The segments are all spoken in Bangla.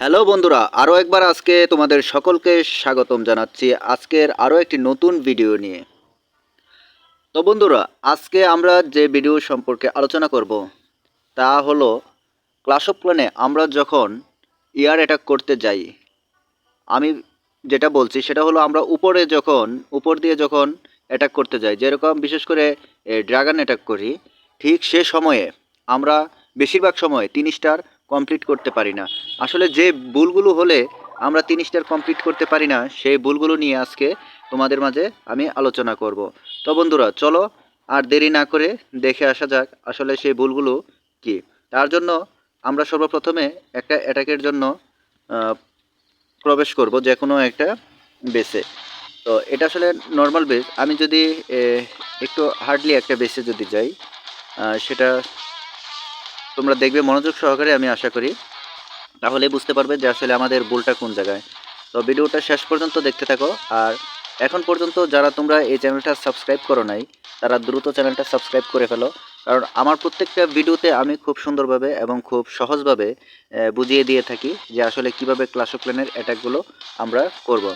হ্যালো বন্ধুরা, আরও একবার আজকে তোমাদের সকলকে স্বাগতম জানাচ্ছি আজকের আরও একটি নতুন ভিডিও নিয়ে। তো বন্ধুরা, আজকে আমরা যে ভিডিও সম্পর্কে আলোচনা করব তা হলো ক্লাশ অফ ক্ল্যানে আমরা যখন এয়ার অ্যাটাক করতে যাই। আমি যেটা বলছি সেটা হলো আমরা উপর দিয়ে যখন অ্যাটাক করতে যাই, যেরকম বিশেষ করে ড্রাগন অ্যাটাক করি, ঠিক সে সময়ে আমরা বেশিরভাগ সময় 3 স্টার কমপ্লিট করতে পারি না। আসলে যে ভুলগুলো হলে আমরা 3 স্টার কমপ্লিট করতে পারি না, সেই ভুলগুলো নিয়ে আজকে তোমাদের মাঝে আমি আলোচনা করব। তো বন্ধুরা চলো আর দেরি না করে দেখে আসা যাক আসলে সেই ভুলগুলো কি। তার জন্য আমরা সর্বপ্রথমে একটা অ্যাটাকের জন্য প্রবেশ করব যে কোনো একটা বেসে। তো এটা আসলে নর্মাল বেস। আমি যদি একটু হার্ডলি একটা বেসে যদি যাই, সেটা তোমরা দেখবে মনোযোগ সহকারে, আমি আশা করি তাহলে বুঝতে পারবে যে আসলে আমাদের ভুলটা কোন জায়গায়। তো ভিডিওটা শেষ পর্যন্ত দেখতে থাকো। আর এখন পর্যন্ত যারা তোমরা এই চ্যানেলটা সাবস্ক্রাইব করো নাই, তারা দ্রুত চ্যানেলটা সাবস্ক্রাইব করে ফেলো। কারণ আমার প্রত্যেকটা ভিডিওতে আমি খুব সুন্দরভাবে এবং খুব সহজভাবে বুঝিয়ে দিয়ে থাকি যে আসলে কিভাবে ক্লাশ অফ ক্ল্যানের অ্যাটাকগুলো আমরা করব।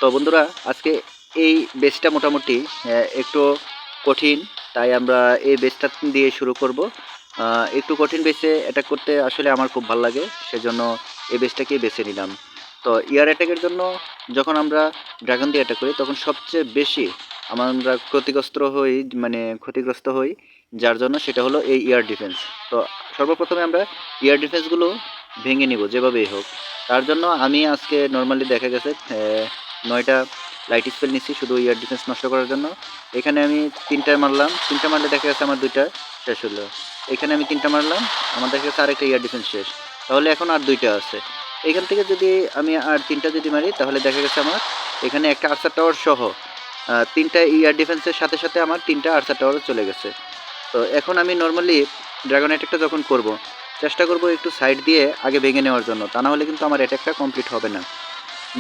তো বন্ধুরা, আজকে এই বেসটা মোটামুটি একটু কঠিন, তাই আমরা এই বেসটা দিয়ে শুরু করব। একটু কঠিন বেসে অ্যাটাক করতে আসলে আমার খুব ভালো লাগে, সেজন্য এই বেসটাকেই বেছে নিলাম। তো এয়ার অ্যাটাকের জন্য যখন আমরা ড্রাগন দিয়ে অ্যাটাক করি তখন সবচেয়ে বেশি আমরা ক্ষতিগ্রস্ত হই, যার জন্য সেটা হলো এই এয়ার ডিফেন্স। তো সর্বপ্রথমে আমরা এয়ার ডিফেন্সগুলো ভেঙে নিব যেভাবেই হোক। তার জন্য আমি আজকে নর্মালি দেখা গেছে 9টা লাইট স্পেল নিচ্ছি শুধু এয়ার ডিফেন্স নষ্ট করার জন্য। এখানে আমি 3টা মারলাম, 3টা মারলে দেখা গেছে আমার 2টা শেষ হলো। এখানে আমি 3টা মারলাম, আমার দেখা গেছে আরেকটা এয়ার ডিফেন্স শেষ। তাহলে এখন আর 2টা আছে। এখান থেকে যদি আমি আর 3টা যদি মারি তাহলে দেখা গেছে আমার এখানে একটা আর্চার টাওয়ার সহ 3টা এয়ার ডিফেন্সের সাথে সাথে আমার 3টা আর্চার টাওয়ারও চলে গেছে। তো এখন আমি নর্মালি ড্রাগন অ্যাটাকটা যখন করব, চেষ্টা করব একটু সাইড দিয়ে আগে ভেঙে নেওয়ার জন্য, তা না হলে কিন্তু আমার অ্যাটাকটা কমপ্লিট হবে না।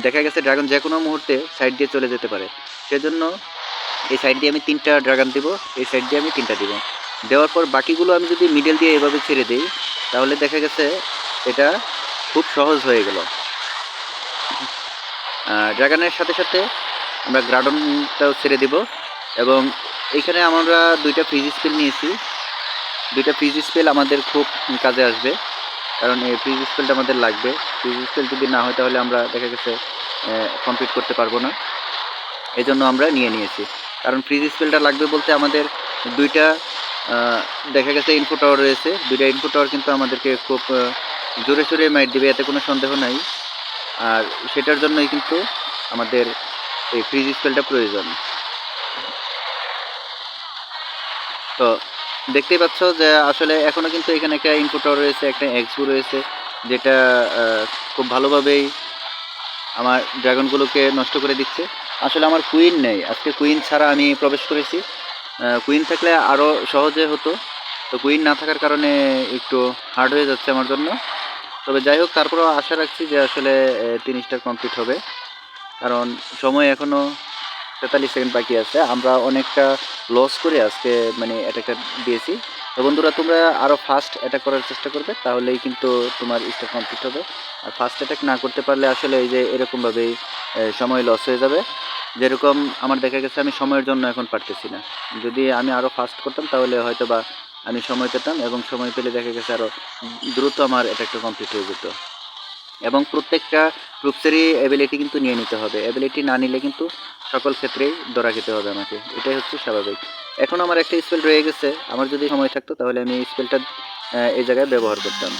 দেখা গেছে ড্রাগন যে কোনো মুহূর্তে সাইড দিয়ে চলে যেতে পারে, সেজন্য এই সাইড দিয়ে আমি 3টা ড্রাগন দিব, এই সাইড দিয়ে আমি 3টা দিব। দেওয়ার পর বাকিগুলো আমি যদি মিডল দিয়ে এভাবে ছেড়ে দিই তাহলে দেখা গেছে এটা খুব সহজ হয়ে গেল। ড্রাগনের সাথে সাথে আমরা গ্রাডনটাও ছেড়ে দিব। এবং এইখানে আমরা 2টা ফ্রিজ স্পেল নিয়েছি। 2টা ফ্রিজ স্পেল আমাদের খুব কাজে আসবে, কারণ এই ফ্রিজ স্পেলটা আমাদের লাগবে। ফ্রিজ স্পেল যদি না হয় তাহলে আমরা দেখা গেছে কমপ্লিট করতে পারবো না, এই জন্য আমরা নিয়েছি। কারণ ফ্রিজ স্পেলটা লাগবে বলতে আমাদের 2টা দেখা গেছে ইনফো টাওয়ার রয়েছে। 2টা ইনফো টাওয়ার কিন্তু আমাদেরকে খুব জোরে সোরে মাইট দেবে, এতে কোনো সন্দেহ নাই। আর সেটার জন্যই কিন্তু আমাদের এই ফ্রিজ স্পেলটা প্রয়োজন। তো দেখতেই পাচ্ছ যে আসলে এখনও কিন্তু এখানে একটা ইনফো টাওয়ার রয়েছে, একটা এক্সপো রয়েছে, যেটা খুব ভালোভাবেই আমার ড্রাগনগুলোকে নষ্ট করে দিচ্ছে। আসলে আমার কুইন নেই, আজকে কুইন ছাড়া আমি প্রবেশ করেছি। কুইন থাকলে আরও সহজে হতো, তো কুইন না থাকার কারণে একটু হার্ড হয়ে যাচ্ছে আমার জন্য। তবে যাই হোক, তারপরেও আশা রাখছি যে আসলে 3 স্টার কমপ্লিট হবে, কারণ সময় এখনও 43 সেকেন্ড বাকি আছে। আমরা অনেকটা লস করে আজকে অ্যাটাকটা দিয়েছি। তো বন্ধুরা, তোমরা আরও ফাস্ট অ্যাটাক করার চেষ্টা করবে, তাহলেই কিন্তু তোমার স্টার কমপ্লিট হবে। আর ফাস্ট অ্যাটাক না করতে পারলে আসলে এই যে এরকমভাবেই সময় লস হয়ে যাবে। যেরকম আমার দেখা গেছে আমি সময়ের জন্য এখন পারতেছি না। যদি আমি আরও ফাস্ট করতাম তাহলে হয়তো বা আমি সময় পেতাম, এবং সময় পেলে দেখা গেছে আরও দ্রুত আমার অ্যাটাকটা কমপ্লিট হয়ে যেত। এবং প্রত্যেকটা ট্রুপসেরই অ্যাবিলিটি কিন্তু নিয়ে নিতে হবে, অ্যাবিলিটি না নিলে কিন্তু সকল ক্ষেত্রেই ধরা খেতে হবে আমাকে, এটাই হচ্ছে স্বাভাবিক। এখন আমার একটা স্পেল রয়ে গেছে, আমার যদি সময় থাকতো তাহলে আমি এই স্পেলটা এই জায়গায় ব্যবহার করতাম।